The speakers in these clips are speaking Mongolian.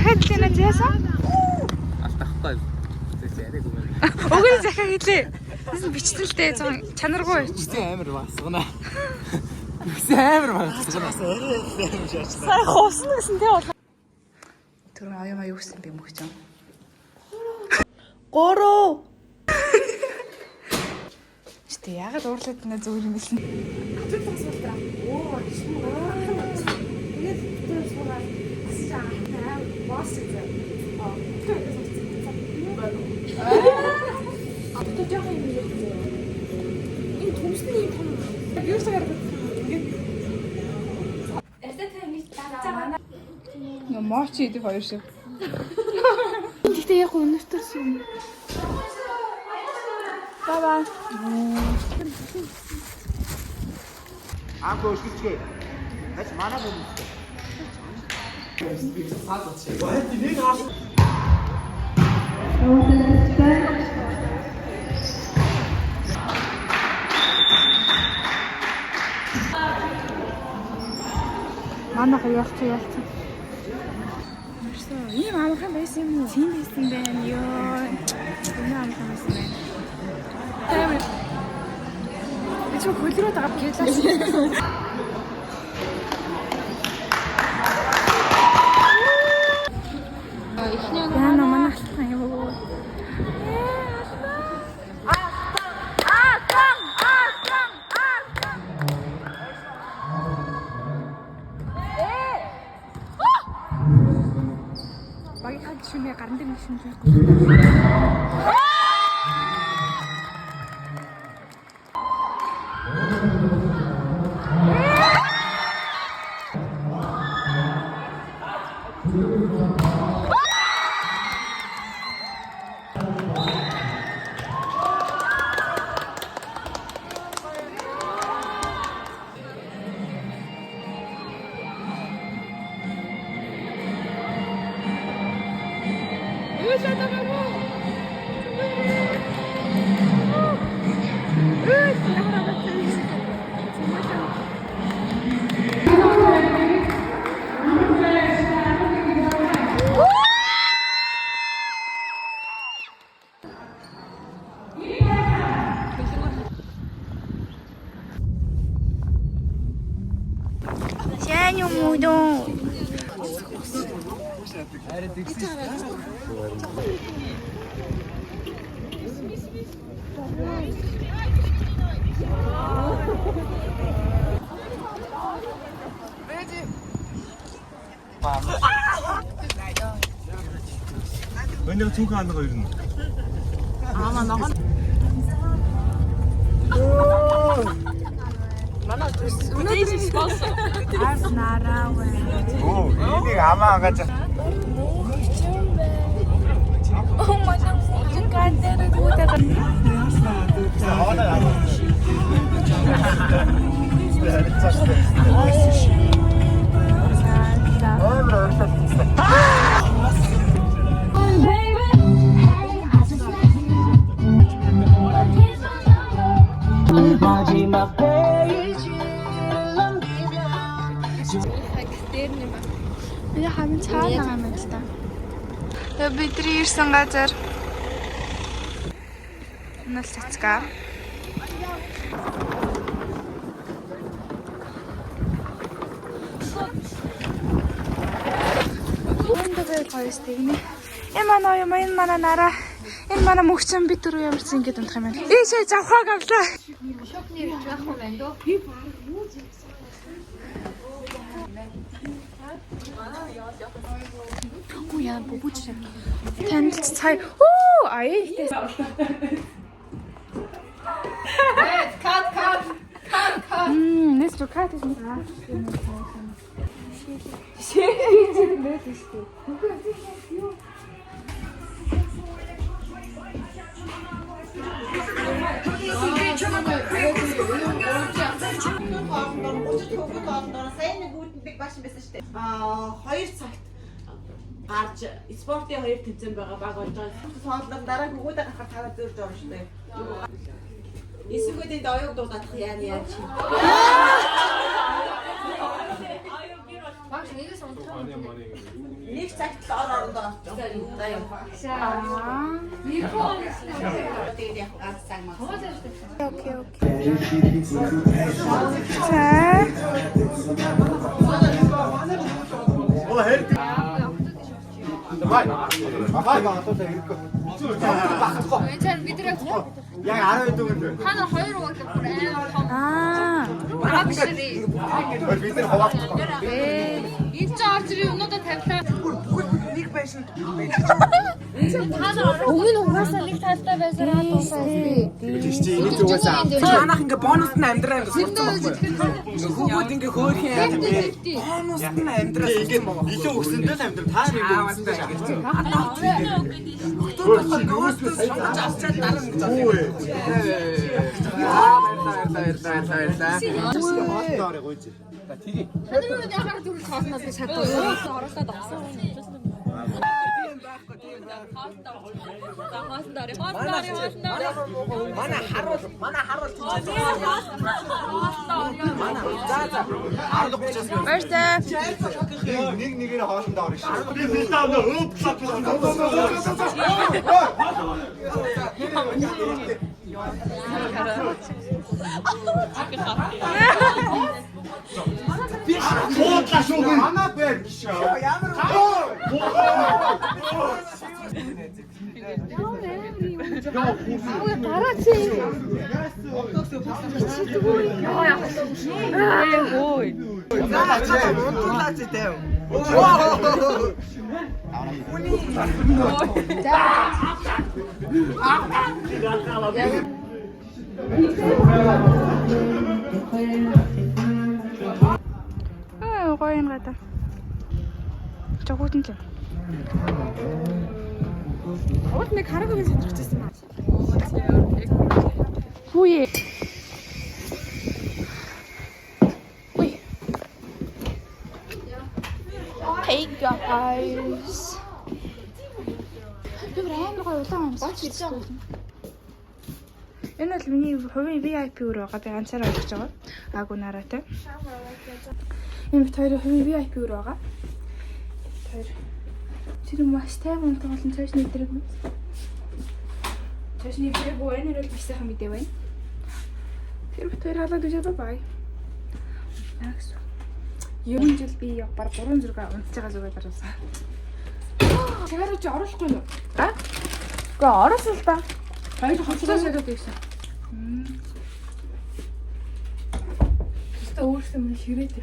захиад хэлээ нэ яасан? Алдахгүй. Өгөө захиад хэлээ. Тэсэн бичтэлтэй чанаргүй. Үгүй амар басгана. Үгүй амар басгана. Сая хоосно гэсэн тий бол. Тэр аяа маяг үсэн би мөхчөн. 3. Тэ ягаад уурлаад байна зөв юм бэлэн. Морч идэг хоёр шиг. Гэхдээ яг өнөртөөс юм. Бай. Ако шилчгээ. Хац манай хүмүүс. Нэг аас. Манайх ялцсан. Ийм амархан байсан юм уу? Тийм байсан байна. Йоо. Энэ амархан байсан байна. Тэмээ. Би ч хөлрөө дагаад гэлээс. Яна манайхан юу? Багийн хад шүмээ гаран дээр нэшин хийхгүй. Сяню мудон. Өнөө түүхэн ангаа юу юм? Аама ногоон. Манай өнөөдөр спонсор. Арнараа. Оо, энийг амаа ангаж. Oh my god. Гандэр гүдэг. Би хамт цаана юм л та. Бидний ирсэн газар. Нас цацгаа. Өндөөр гоёс тэгнэ. Энэ манай нараа. Энэ манай мөгчөн бид түрүү ямарсан ингэж унтах юм байна. Ийшээ завхааг авлаа. Шокны ирж байх юм байна дөө. Оо яа бобуч. Танилт цай. Оо аяа ихтэй. Кат. Нэс рукат is nicht. Сайн нэг үүдэн биг баш байсан шүү дээ. 2 цагт гарч спортын 2 тэмцээн байгаа баг болж байгаа. Сондлог дараа хөгөөдөө гарахаар таваа зөрж байгаа шүү дээ. Эсвэл энд оюуг дуудах яа чи. Нэг цагт л орондоо орчих. Тэгээд яг ганц цаг маа. Окей. 괜찮아 믿으라고. Яг 12 дөнгөнд. 한 2 угаалаа бүр аим том. Аа. Агшри. Бид нар хаваахгүй. Энд ч орж ирээ өнөөдөр тавилаа. Нэг байсан. Өмнө угаасаа нэг талтай байсараа дуусаа. Тийч чи энийг зүгээс Манайх ингээ бонус нь амьдраа ингээ сурсан байхгүй. Хүүгүүд ингээ хөөрхөн яа гэвэл бонус нь амьдраа ингээ илүү өгсөндөө амьдрал та нэг өгсөндөө шагэрч. 하늘은 약간 둘이 가서 자꾸 어렸다 없어. нэг нэгээр хоолндоо орно шүү. Би битаанда Манай бэр гişээ. Ямар гоё юм гадаа. Жогоодон ч юм. Уут нэг хараагүй сонирхчихсан байна. Хүүе. Ui. Take your eyes. Би брэнд гоё улаан юм байна. Энэ бол миний хувийн VIP өөр байгаа. Би ганцаараа өгч байгаа. Аагүй нараатай. Энэ бит хоёрын хувийн VIP өөр байгаа. Тэр маш тайван тоглон цаашны дэрэг. Цаашны дэрэг энэ рүү биш сайхан мэдээ байна. Тэр бит хоёр халаад үжээ бай. Наагс. Юм жил би яг баг 3 зэрэг унтж байгаа зүгээр дараасан. Чагаар чи оруулахгүй юу? А? Гэхдээ оруулсан л та. Хоёр хоцроо шалаад байсан. Тэстэ өөрсдөө мөн ширээд.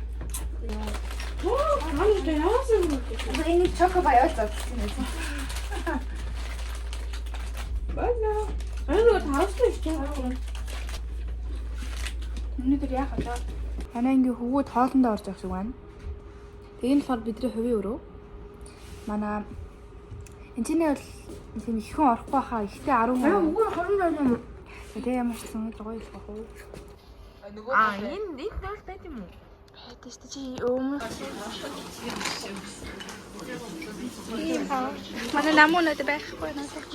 Ааш тэ яасан юм бэ? Энэ чоко баяа зовсон юм. Бана. Энэ таавсан юм. Өнөөдөр яах вэ? Манай ингээ хөвгүүд хоолндоо орж явах шиг байна. Тэгээд болохоор бидний хувийн өрөө. Манай энэ чинь бол тийм ихэн орохгүй хаа. Ихтэй 10 хүн. Үгүй 20 байна юм. Тэгээ ямар ч юм гоё их бах уу? Энэ тал байт юм уу? Байдаг шүү дээ. Чи өмнө. Манай намуунад байхгүй надад.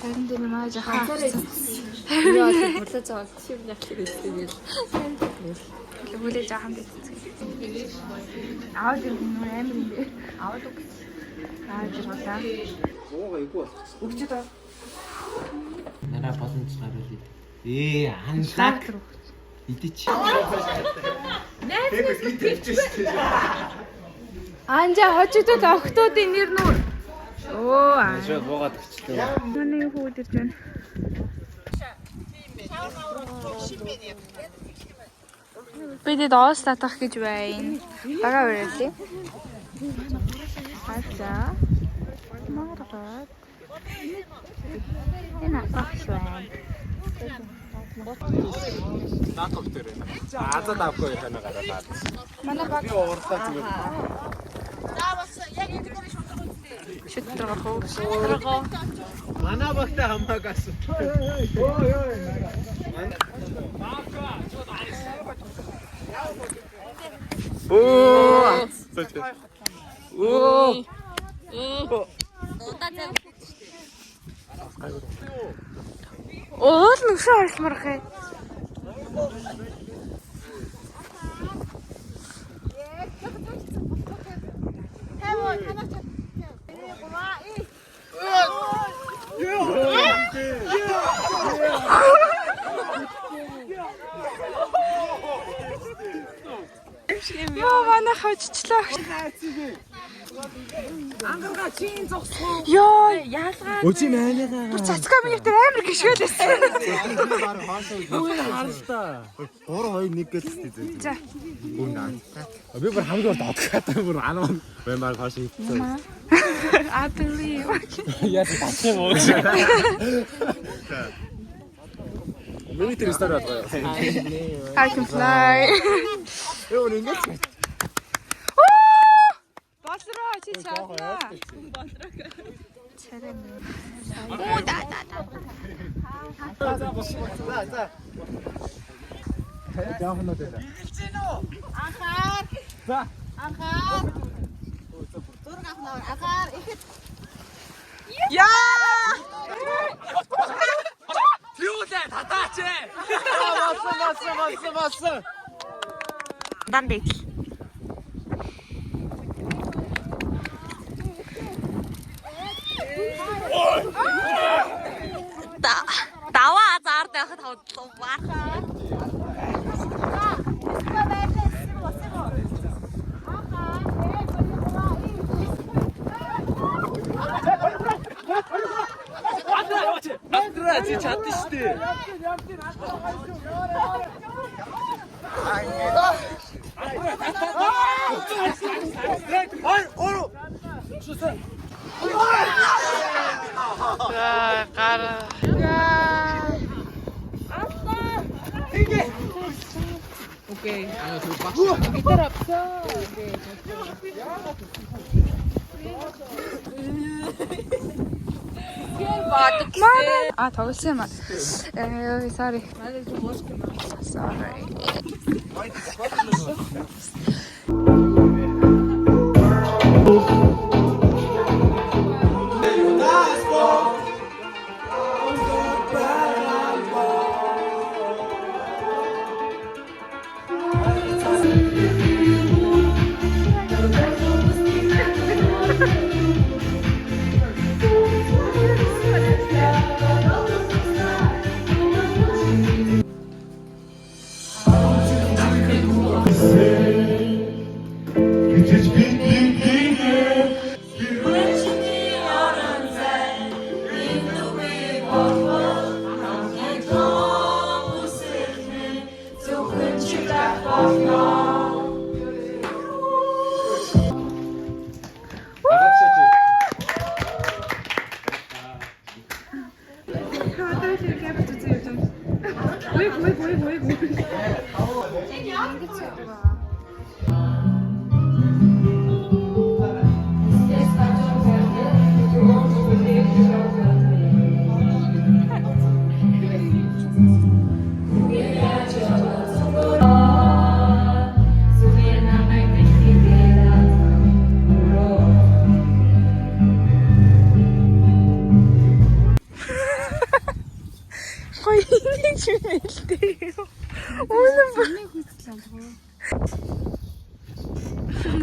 Харин дээр маа жахаа. Яа тийм болоо зав тийм яг хэрэгтэй. Хүлээ жаахан байсан. Аваад юм амар юм бэ? Аваад үг. Жиргалаа. Ууга игүй болох. Өгчөд аа. Нараа боломж гаруул. Анлаг. Идэж. Тэгэ идэж шүү. Анжа хожидод охтуудын нэр нүр. Оо аа. Шууд буугаад өгчлээ. Манай хүүд ирж байна. Бидэд оос татах гэж байна. Бага өрөөлээ. Ачаа. Маргаад. Энэ багш байна. Наатах дээр. Азад авахгүй яхана гараад. Манай баг Уурлаа зүгээр. шүтрэг хоо. Шүтрэг. Манай багтаа хамаагаас. Оол нүшээ харсмарх ээ. Яа манай хожчлаа. Ангаргаа чин зогсгоо. Яа яалгаа. Өчи майныгаа. Цацгаа миний дээр амар гიშгэлсэн. Гур 2 1 гэлээ. За. Би бүр хамгийн урд одохтой бүр анаа бай маар хош хийсэн. I believe. Яа тасчих юм уу? Миний тэр стар байгаа. I can fly. Юу нэг Болроо чи чадна. Царай. Оо да. За. Яах нь вэ? Анхаар. За. Анхаар. Зураг авнаа. Анхаар ихэд. Яа! Фьюзэ татаач. Бассан. Бандит. Даваа заард байхад хавдлаа баа. Андраа чи чадсан шүү дээ. Окей. А тоглосон юм аа. Sorry. Sorry.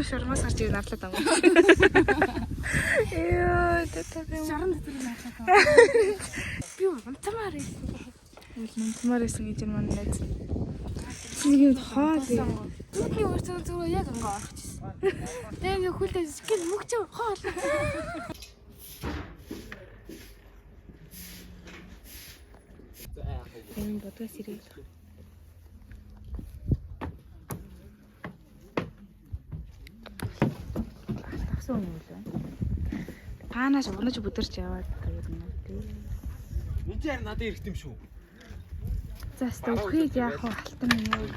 Шармас гарч ирээ нарлаад байгаа. Яа, тэтэвэ. Шарм дотор нарлаад байгаа. Би унтмаар байсан. Унтмаар байсан гэж юм найз. Нэг юм хоол. Түүний өөртөө зүгээр яг ингээ орчихсон. Тэгээ ингээ хүлээж гэл мөгчөө хоол. Энэ бодгоос ирээ. Тавсан юм уу? Паанаас унаж бүдэрч яваад тэгээд юм тий. Энд яар надад ирэх юм шүү. За стохийг яах вэ? Халтан юм уу?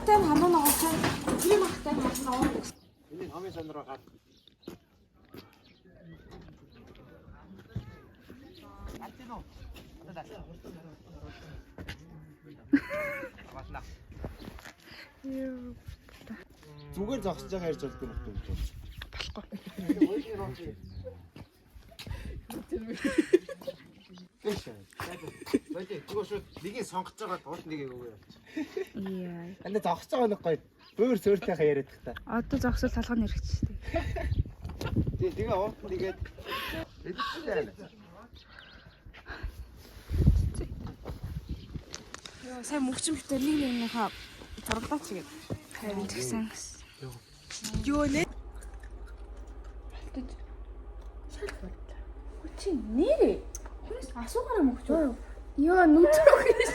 Тэм хамаа ногоосоо тэр махтай хамаа. Энийг хамгийн сонироо гад. Зүгээр зогсож байгаа хэрэг болдог юм байна. Болохгүй. Болий зүгээр шууд нэгийг сонгож байгаа уул нэгийг өгөө. Яа. Анда зогсож байгаа нэг гоё. Бөөр сөөртэйхээ яриад та. Одоо зогсвол толгой нэрч штэ. Тэгээ уул нэгээд эдэлээ. Яа, сайн мөвчм битэр нэг нэгнийхээ зурглаач игээд. Харин тэгсэн. Юу нэ? Чи нэрээ? Хүнээс асуугаараа мөгч үү? Йоо, нүтрөө гэж.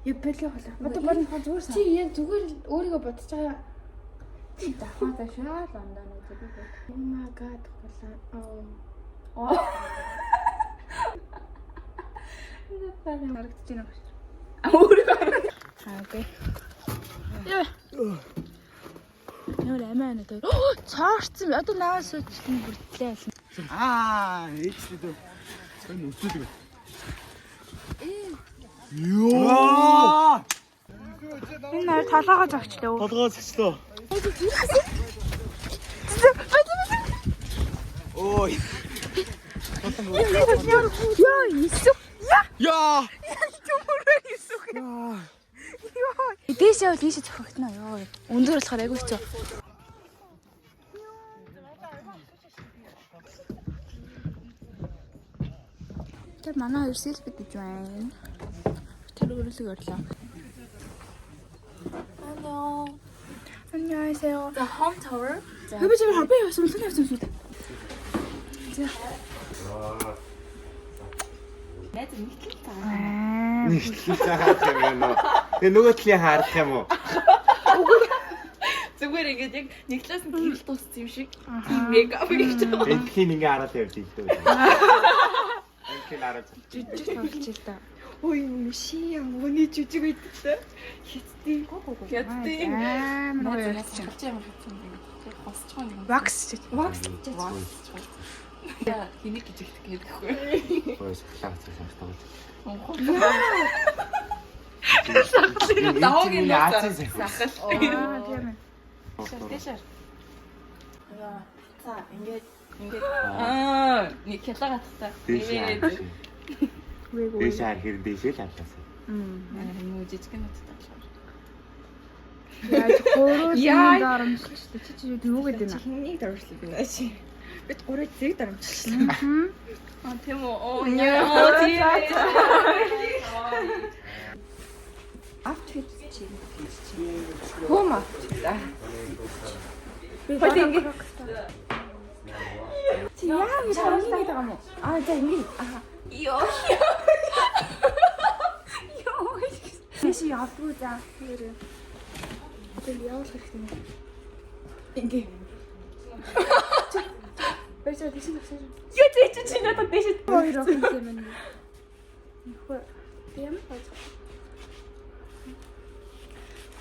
Япэлээ хоолой. Одоо барин зүгээр сан. Чи яг зүгээр өөрийгөө бодож байгаа. Чи дахиад шаал ондоо нэг зүгээр. Oh my god хоолой. Энэ тань харагдаж байна уу? Өөрийгөө. Окей. Яа. Нөр амаа надад. Цаарцсан. Одоо наваас үтсэн бүртлээ. Ээжтэй дөө. Энэ үсэлэг. Йоо! Энэ нэр толгоогоо зогчлоо. Толгоо зогчлоо. Ой. Яа, исүх. Яа! Чөмөрөө исүх. Яа. Дээшээ бол ийшээ зохигдно ёо. Өндөр болохоор айгүй хэцүү. Тэр манай хоёр селфи гэж байна. Тэр өөрөлөг орлоо. Hello. 안녕하세요. The home tower. 여기 지금 앞에 왔으면 손에 없으면 좋다. Нэг л цаагаад юм уу? Тэгээ нөгөө талыг харах юм уу? Зүгээр ингээд яг нэг талаас нь гэрэл дууссан юм шиг. Мегап гэж байна. Энтхийн ингээ хараад явж илүү. Энтхийн хараад. жижиг болж ил та. Ой шия мөний жижиг үйдтэй. Хиттэй. Хяттэй. Амар гоё. Харж ямар хатсан юм. Босч байгаа юм. Вакс гэж. Вакс. Яа, хэнийг гэж ихтэй гэхгүй. Ой, сахлаац. Даваагийн яац сахал. Тийм ээ. Тэшэр. Яа, за ингээд нэг хялаа гаттай. Дэшээ хэр дэшээ л авлаасаа. Муу жижигэн уттай. Яаж хөөрөөс дарамжлаа шүү дээ. Чи юу гэдэг вэ? Хэнийг дарамжлаа би наа чи. Бид гурав зэрэг дарамжлаа. Тийм үү. Оо тийм. Авчиж чи. Хома. Ходи ингэ. Чи яа гэж харагдаад байгаа юм уу? За ингэ. Йоо. Йоо. Тэши явдгүй за. Тэр явах хэрэгтэй юм. Ингэ. Бэжээ тэши авсан. Юу ч чи надад дэш. Хоёр охин юм байна. Нөхөр. Ямар байж байгаа.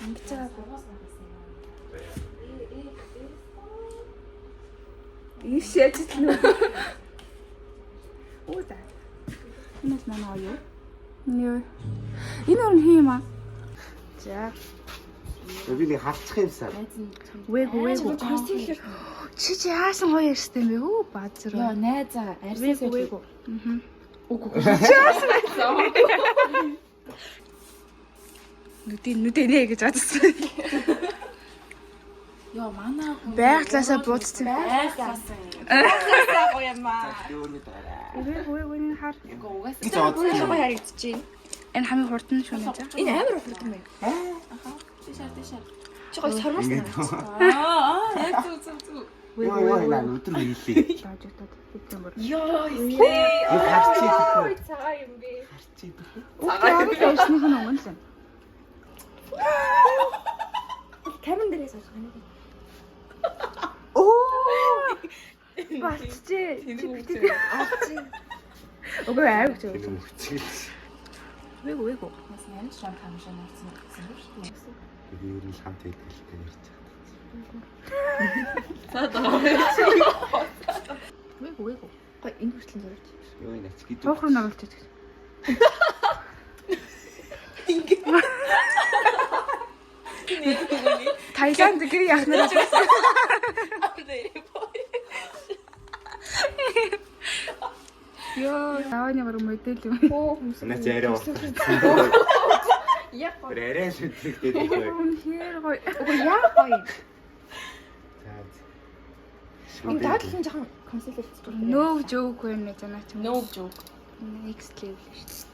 Ингэж байгаа. Ишээ ч тийм үү. Оо за. Энэ манай аюу. Нөө. Энэ өөр хин юм аа. За. Би нэг харчих юмсаа. Вээгүү. Чи яасан гоё ярьстай юм бэ? Өө баазар. Яа найзаа арьсаа Вээгүү. Үгүй. Нүдэ нэ гэж бодсон. Яа манай Байглаасаа буудсан. Байглаасаа гоё юм аа. Юуны дараа. Вээгүүний хар. Гэж бодсон. Гоё харагдчихээн. Энэ хамгийн хурдан шүү нэ. Энэ амар хурдан байна. Тэшэр. Чи гоё сормоос наа. Яг зүг. Яа, наа өдөр хийлээ. Баажтаад хэвчэн бүр. Яа, Би харчих идэхгүй. цагаа юм бэ. Харчих идэхгүй. Өөг ясных нь өнгөн л. Камен дээрээс авах юм. Басчээ. Чи битээ Авчи. Өөг аавч Энэ үү. мөчгөл. Вээгүү. Бас нэр шам хамшаа навсан гэсэн юм шүү дээ. Би ер нь хамт хэлтэй ярьж байгаа. Вээгүү. Гоё энэ хүртэл зурж. Юу энэ ач гэдэг. Тоохроо наруулж байгаа. Таиланд гэр яах нэр. Йоо, давааны гар модель юм. Наач арай уу. Яг гоё. Арай шүтлэгтэй дээ. Үнэхээр гоё. Үгүй яг гоё. Энэ дадлын жоохон консилер зүгээр. No joke юм нэ занаач. No joke. Next level шүү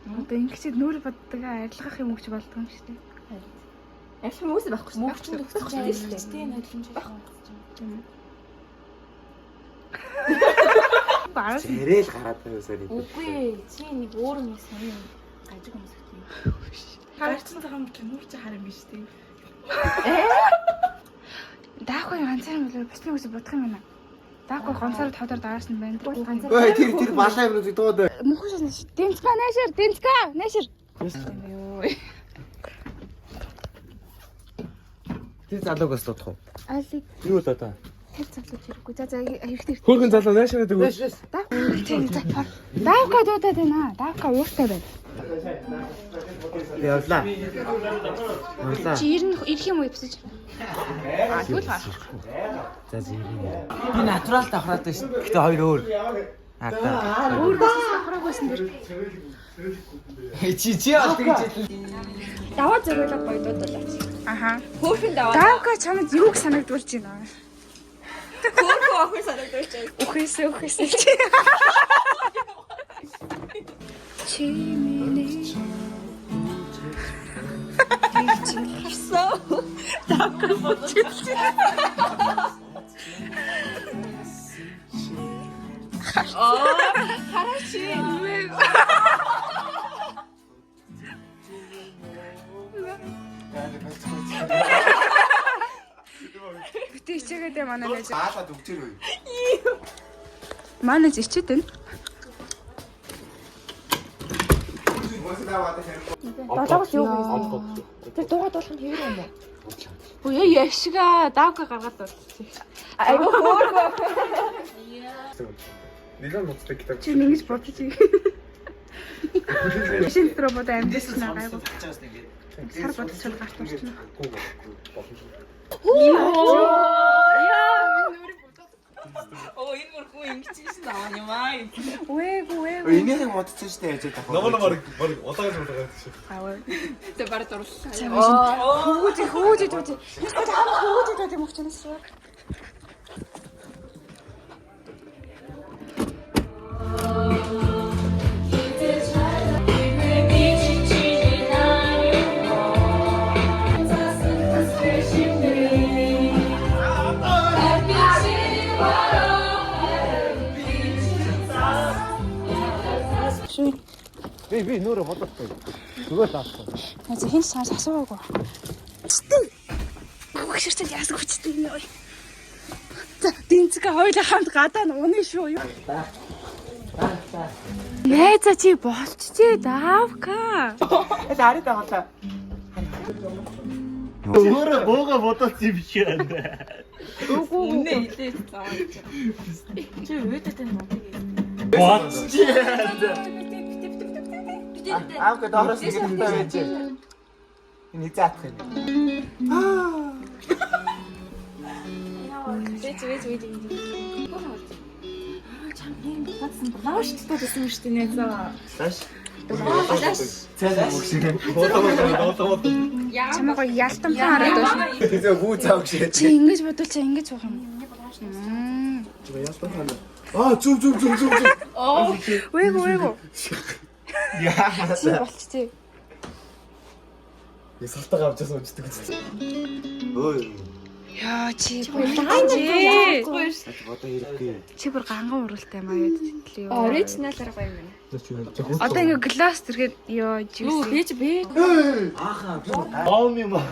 дээ. Одоо ингэчихэд нүүр боддогаа арилгах юм өгч болдгоо юм шүү дээ. Арих юм үгүй байхгүй шүү. Мөнгөчөнд өгсөн чинь тийм шүү дээ. Нодломж байхгүй. Баарс Арай л гараад байсаар юм. Үгүй чи нэг өөр юм сонь гажиг юм шүү. Харагцсан цагаан киноч харам биш үү? даахгүй ганцаар мөлөө бусны үсэ бодох юм байна. Даахгүй ганцаар тодор даарсан байна. Ой тэр балаа юм уу дууд. Мөхөс Дэнцка наашир. Йоо. Тэр залуугаас дуудах уу? Алиг Юу л одоо? хэл цаглаж ирэхгүй. За хэрэгтэй. Хөргөн залуу наашаад өгөө. Даахгүй дуудаад байна. Даахгүй ууртай байна. Явлаа. Чи ирэх юм уу эвсэж? Тэгвэл хаа. За зэвэр. Би натурал давхраад байна шүү. Гэтэ хоёр өөр. Өөр давхраг байсан дэр. Чи яа тэгж Даваа зориулаад гоё дуудуулаач. Аха. Хөөхөн даваа. Даахгүй чамд юуг санагдуулж байна? Хөөхөн охин санагдуулж байна. Үхээс чи миний Харсаа. даахгүй бодчих. Хараач. Битээ ичээгээд манай нэж. Хаалаад өгчээр үү? Манай ичээд байна. Долоогоос юу гэсэн? Тэр дуугаа дуулах нь хэвээр юм уу? Үе яшга даахгүй гаргаад болчих. Айгуу хөөхөн. Нилэн ноцтой гитар. Чи ингэж бодож ий. Шинэ робот амьдсан айгуу. Сар бодчихвол гарт орчихно. Оо энэ мөр хүү ингэж шин аваа юм аа. Үегүй. Энийг бодчихсон шүү дээ яж тах. Намар удааж байгаа шүү. Аваа. Тэ бараг дурлаа. Хөөж. Хөөж юм учраас. Би нөөрэ бодохгүй. Зүгээр таахгүй. За хин саас асуугаагүй. Чтэй. Хөвгшөрчөд яасаг хүчтэй юм яа. За Дэнцка хоёулаа хамт гадаа нь уны шүү юу. Яа за чи болчихжээ даавка. Ари тагалаа. Өөрөө бууга бодоц юм шиг байна. Үнэ илээ цаа. Чи өөдөд энэ мод. Аавка доороос ингэ тавьж. Энэ заах юм. Лааштай гэсэн юм шүү дээ нэ заа. Цааш мөксөг. Чамайг ялтамхан хараад байна. Тэгээ хүү цааг шиг. Чи ингэж бодвол чи ингэж суух юм. Зүг. Үегүй. Яа. Чи болчихжээ. Я салтаа авчаас унцдаг гэсэн. Ой. Яа чи болчихжээ. Одоо ирэхгүй. Чи бүр ганган уралтай маяад хэлээ. Оригиналаар гоё юм байна. Одоо ингэ гласс зэрэг ёо Юу живс. бэж. Ааха. Аам юм аа.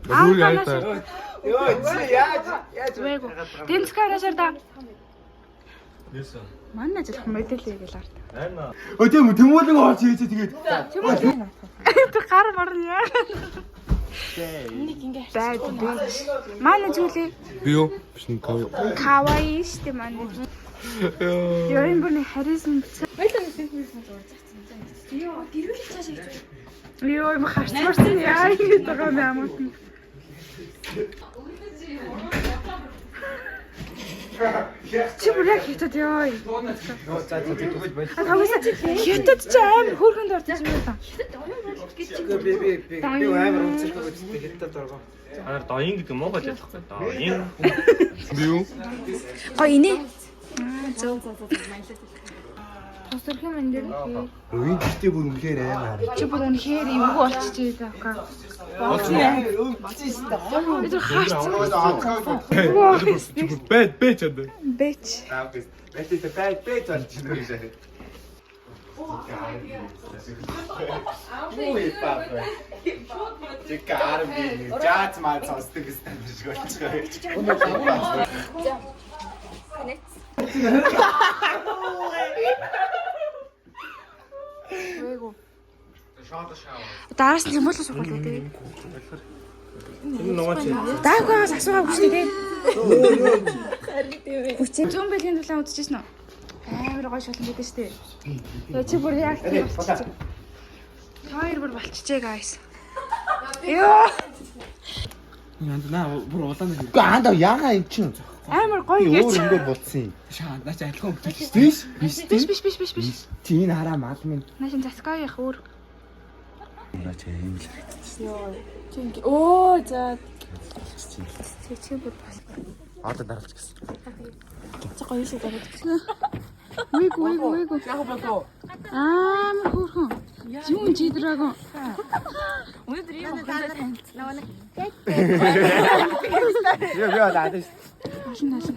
Юу яа. Йоо чи яаж Үегүй. Дэнцка наашаар да. Yes. Манай жил мэдээлээ гэж ард. Айна. тийм тэмүүлэг орж ийж тэгээд. Би гар марна. Нэг ингэ Бад бич. Манай зүйлээ Би юу? Биш нэг кав. кавай штэ манай. Ёо энэ бүр харизм биц. Йоо гэрүүл цааш хийж. Ёо юм харцмарсан яа ингэ байгаа юм аа. Чи бүр яг хятад ёо. Хятад ч амар хөөрхөнд орж байгаа юм. Би амар үнцэлтэй хятад оргоо. Анаар доён гэдэг Монгол ялахгүй. Доён. Би юу? Инээ. Зөө. Тосрох юм энэ дээр. Өвийн гэртээ бүр үнэхээр амар. Чи бүр үнэхээр эвгүй болчихжээ таахгүй. Бид хаачсан. Бэч чад. Бэч. Бэч бэч болж байна. Ой папа. Чи каар би жаац маа цастыг стандж болчихоо. Вэго. Дараас нь юм болоо сухал үү? Энэ ногооч. Даагаас асуугаагүй шүү дээ. Хүчтэй зүүн бэлгийн дулаан үзчихсэн үү? Амар гоё шалан гэдэг шүү дээ. Тэгээ чи бүр яг тийм болчихсон. Хоёр бүр болчихжээ guys. Ёо. Янд наа бүр улаан нэг. Үгүй аанда яага юм чин. Амар гоё Өөр гэж. өнгөөр бодсон юм. Шаа наа чи адилхан хөвгөлтэй. Биш. Чи энэ хараа мал минь. Нашин заскаа явах өөр. Наа чи юм л. Чинги. Оо за. Чи бүр бас. Одоо даралж гисэн. Чи гоё шиг дараад гисэн. Үгүй. Яг болоо. Амар хөөрхөн. Зүүн чи драгон. Өнөөдөр ийм хүмүүс танилцлаа. Би одоо адиш. Машин.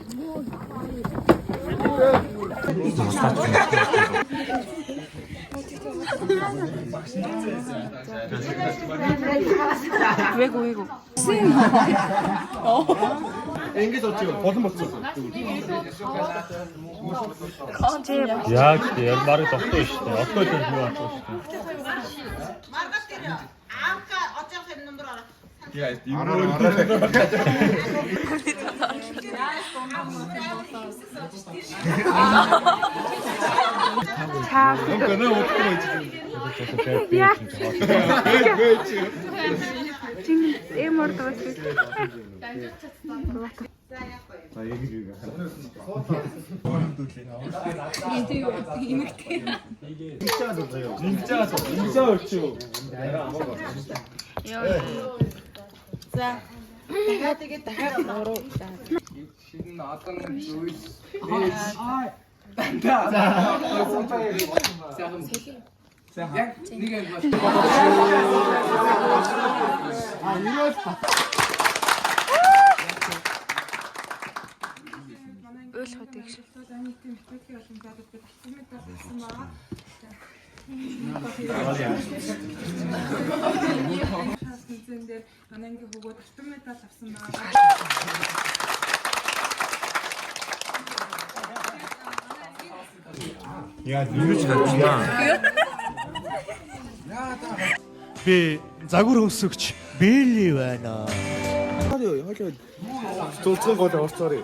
Вэго. Ингэж очив. Болон болцсон. Яг ярмарыг тогтоо шүү дээ. Одоо л юу болчих шүү дээ. Маргаш тэр аавка очих юм номер ороо. Яа, юм. Таа. Гэнэ утгаа байж. Яа. Чинги эмор дагаж. Инжаа өрчөө. За. Дахиад ороо. Шинэ одоо нэг зүйл. Яг нэг юм байна. Ойлгох гэж. Анангийн хөгөөд алтан медаль авсан байна. Яа, юу ч гарчнаа. Би загвар өмсөгч Бэлли байна. Хоолой. Цуцган гол орцоорой.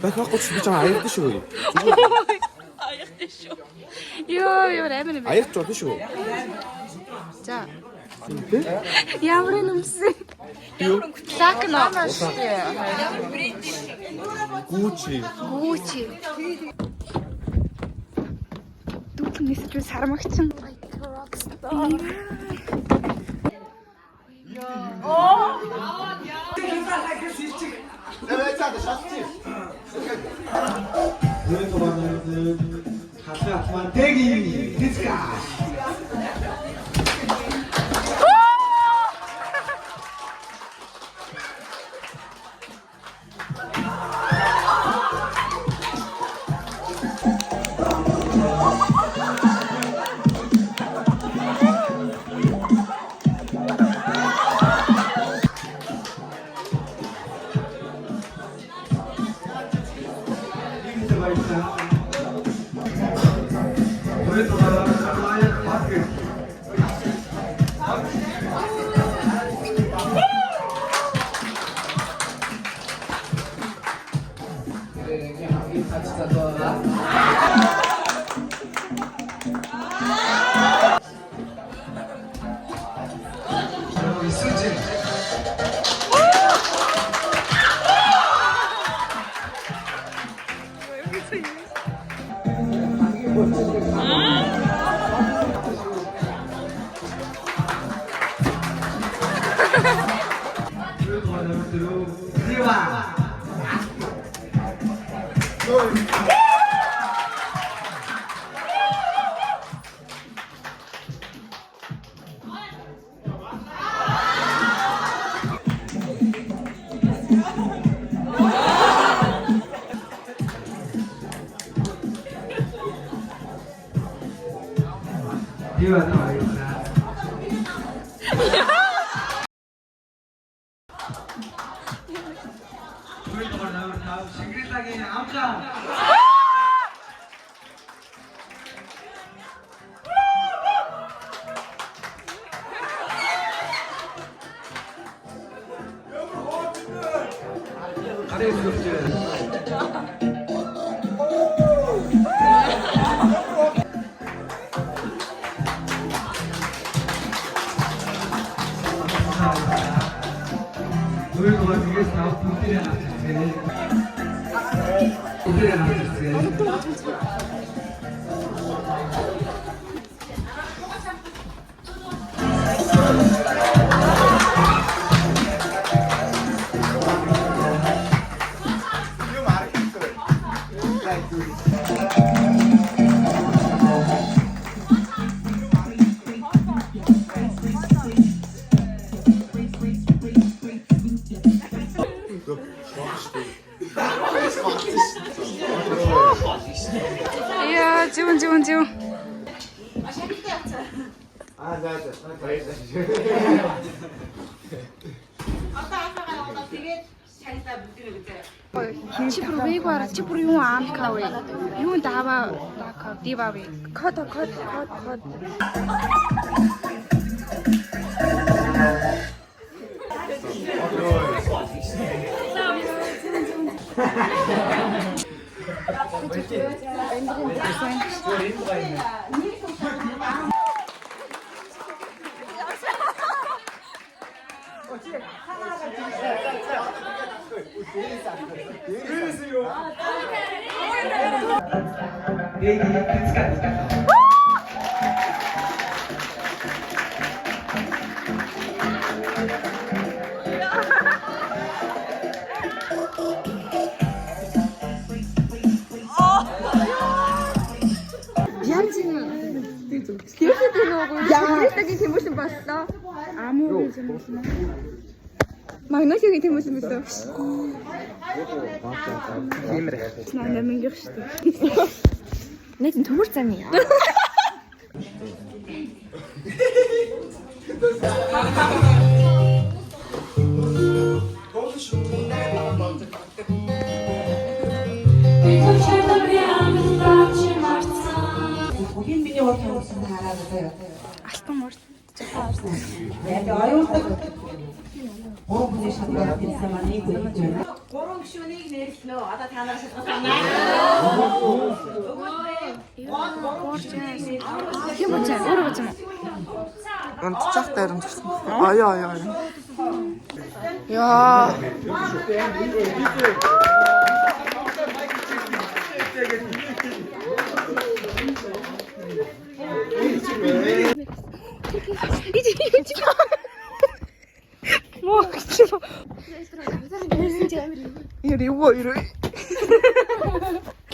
Бахахгүй чи би чам аярд шүү. Ёо, амар юм. Аярч болно шүү. За. Ямар нэмсэн? Лак ноо. Гүүчи. Дүүл нисэж сармагчин. Яа, зүүн. Чи бүр вэйгээр чи бүр юу аамка вэ? Юу даваа дива вэ? Код. Секретагийн тэмүүсэн боллоо. Амуугийн тэмүүсэн. Магносигийн тэмүүсэн боллоо. Наа мингих шүү. Нэг төмөр зам яа. Бүхэн миний урд тавьсан хараад байна. Алтан морд. Яг аюултай. Гурван хүний шалгуулт хийсэн маань нэг үйл байна. Гурван гишүүнийг нэрэлнөө. Одоо та нараас асуусан. Хим бочаа, өөрөө бочаа. Онцгой дайран төрсөн. Аяа. Яа.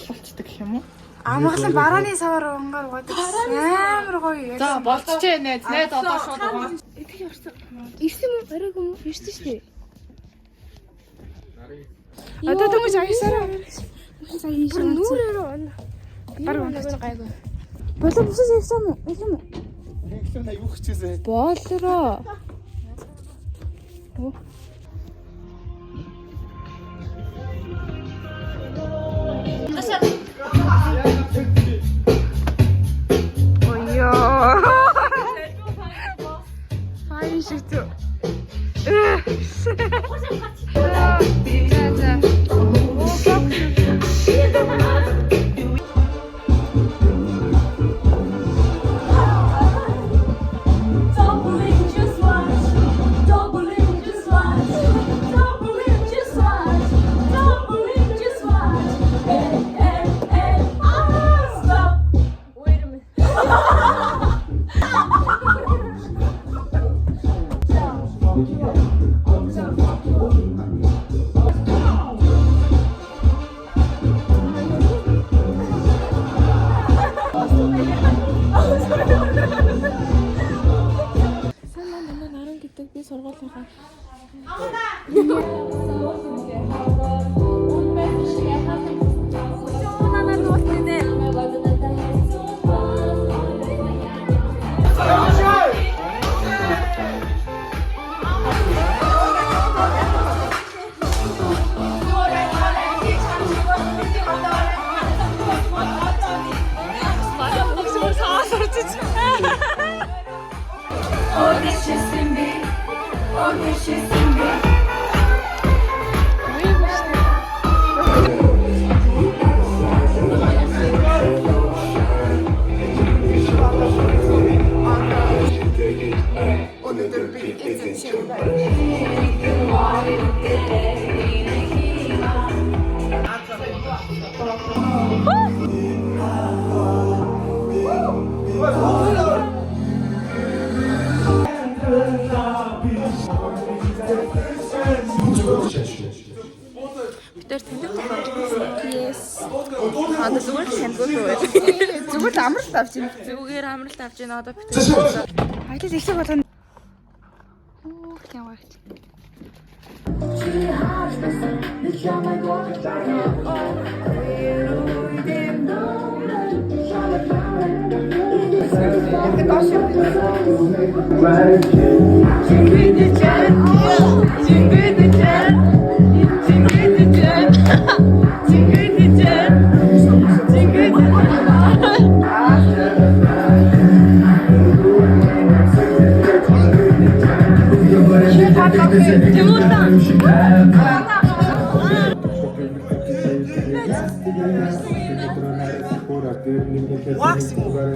Болцдог юм уу? Амгалан барааны савар унгаар годог. Амар гоё. За болцчихэ нэ. Нэ одоо шууд угаа. Ирсэн юм арайг юм ирсэн шүү дээ. Одоо төгөж аясараа. Нүрээрөө он. Баруун гайгүй. болоо бүсээс ирсэн юм уу? Ирсэн юм уу? Реакцаа юу хийчихсэн? Болроо. Ойё. Файн шигтүү. Тэр танил yes. Одоо зүгээр хандгуул үү? Зүгээр амралт авч ийн. Зүгээр амралт авч ийн одоо битээ. Хайтал ихлэх болгоно. Оо тийм багт.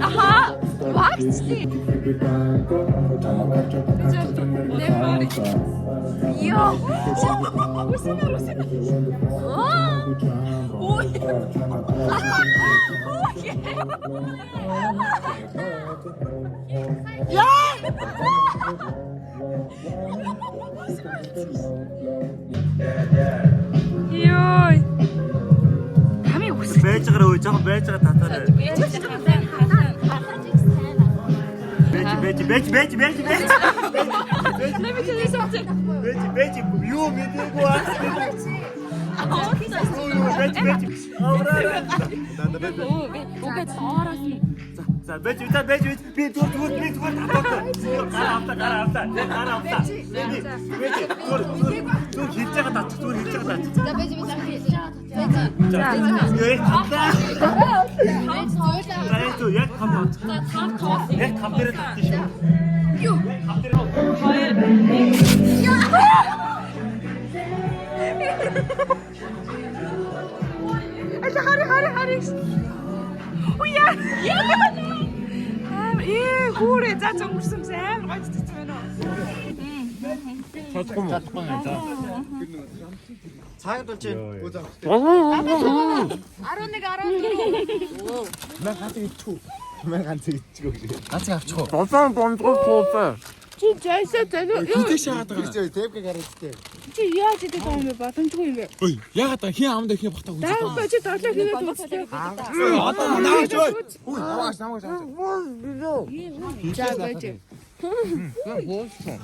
Aha, wax. Бэжгээр өө жоохон бэжгээр татаарай. Бэж юу мэдээгүй аа. За бэж би зүгээр гараа автаа. Түр хийж байгаа тач. За бэж Яг камераа татчих шүү. Юу? Хари. Уя. Хүрээ за зөнгөрсөн амар гойцчихсан байна уу? Чадахгүй юм за. Цаанд болж байна. 11. Мэн ганц ичгөө. Ганц авчих уу? Босоо бонцгоо. Чи жайсаа залуу. Хитэ шахаад байгаа. Тэвгэ гараад. Чи яаж идэх юм бэ? Боломжгүй юм бэ? Ой, яагаад хин амд их бахтаа үзээ. Даа чи доолоо хийгээд үзлээ. Одоо наваач ой. Ой, наваач. За байж.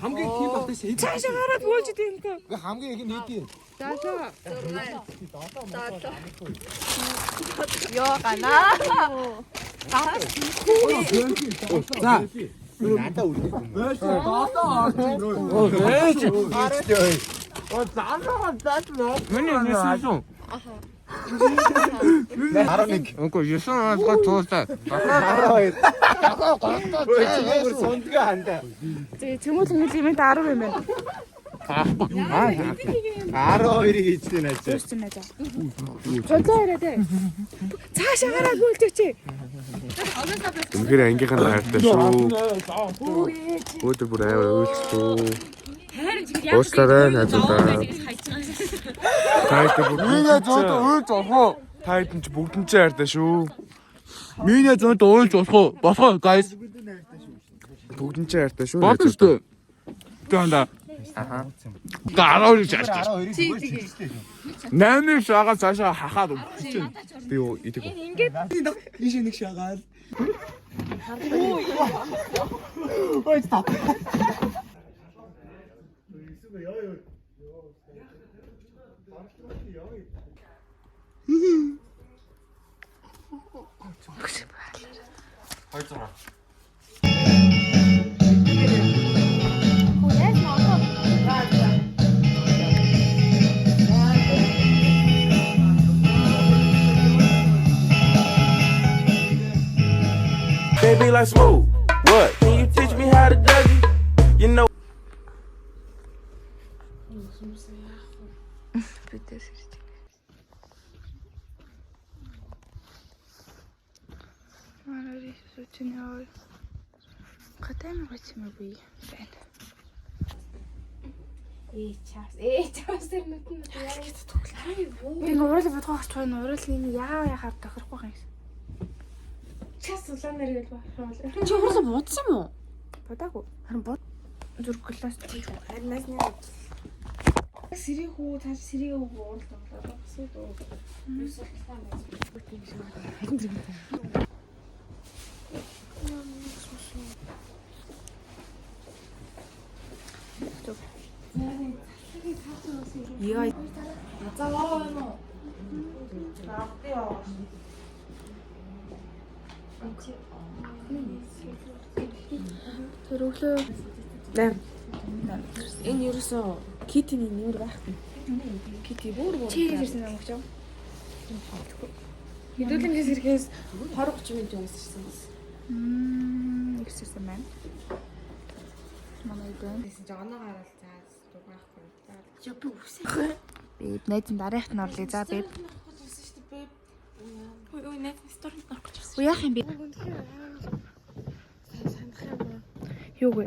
Хамгийн хин бахтаа шээ. Цаашаа гараад буулж идэв юм каа. Хамгийн их нь хийдий. Йоо ганаа. За. Надаа үлдээ. Миний нэссэн. Үгүй юусан гоо туусаа. Ой, сондгаа хандаа. Тэмүүл юм 10 юм байна. 12-ыг хийжтэй наачаа. Зүссэн наа. Жолоо ирээд. Цаашаа гараад буулж чи. Үнэхээр ангийнхан хайртай шүү. Өдөр бүр аяа үйлчлээ. Уучлаарай надад. Тайд бүгд зөөд уйлж олох. Тайд ч бүгдэн ч хайртай шүү. Миний зөөд уйлж олох. Босгоо guys. Бүгдэн ч хайртай шүү. Бодсон шүү. Тэнда. Аха. Гараа гэж ярьж. 8 шагаа цаашаа хахаад өгч. Би юу идэх вэ? Ингээд Ийш нэг шагаад. Ой, стоп. Baby me like smooth. What? Can you teach me how to Dougie? You know. Бидээс ирж. Манай сүүчний ой. Хатан гочмгүй байна. Чаас тэрнүүд нь яа гэж тоглоо. Би уурал бодгоо орч байна. Уурал нэг яахаар тохирохгүй юм. Чаас улаанаар гэл баахаа. Чи уурал бодсон юм уу? Бодаагүй. Харин бод зүрх класс тийх. Харин нас нэг сэрийн хүү цааш сэрийн хүү уурал тоглоо. Басууд уу. Юусаа тань байж. Бүтэн шиг харин зэрэг. Яа. Нацаа байна уу? Наавтио. Тэр өглөө энэ ерөөсөө китиний нэмэр байхгүй. Кити бүр чи ирсэн юм уу? Хэдүүлэнгээс ирэхээс 20-30 минут явсан ирсэн бас. Ирсэн байна. Манай дэн. Тэсэн чи оноо гараад заас дугаахгүй. За би үсээ. Би найзын дараахт нь орлоо. За би. Ой найз сторид орох гэж байна. Яах юм бэ? Сандах юм. Юу вэ?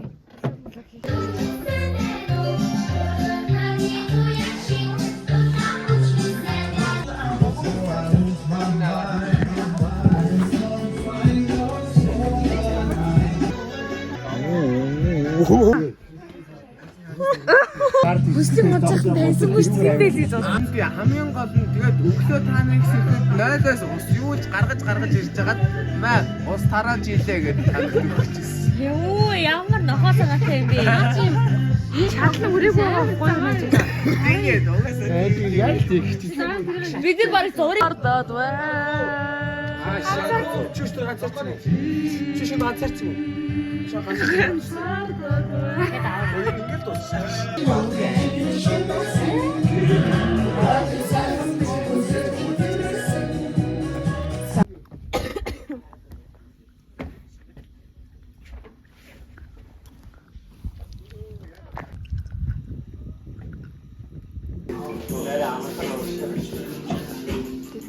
Бүслийн моцох тайсангүй шүү дээ гэж бодсон. Би хамгийн гол нь тэгээд өглөө та нарыг сэхэд 0-оос ус юуж гаргаж ирж хагаад маа ус тарааж илээ гэдэг танд өгчихсэн. Юу ямар нохоосоотой юм бэ? Энэ шатлан өрөөгүй байхгүй юм байна. Тэгээд угаасаа яг тийгч. Бид нар барыг зургийг ордоод бай. чүш тэр ганцаарч юм. Чүш ганцаарч юм. Ингээд дууссан.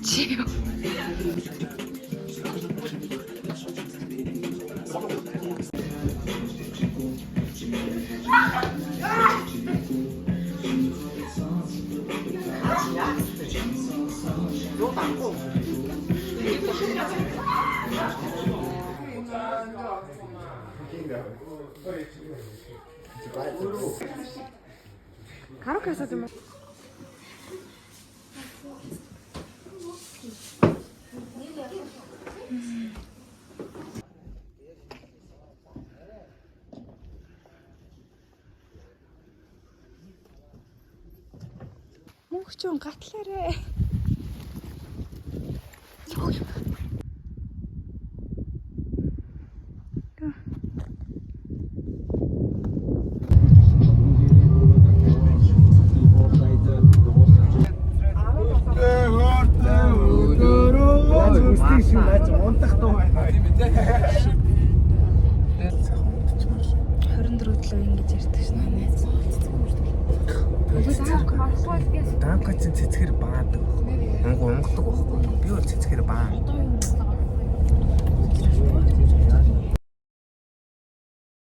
Чио. Караоке асаад юм уу? Мөнхчөн гатлаарэ. Даангачин цэцгэр баадаг. Онго онгодог байхгүй. Би бол цэцгэр баа.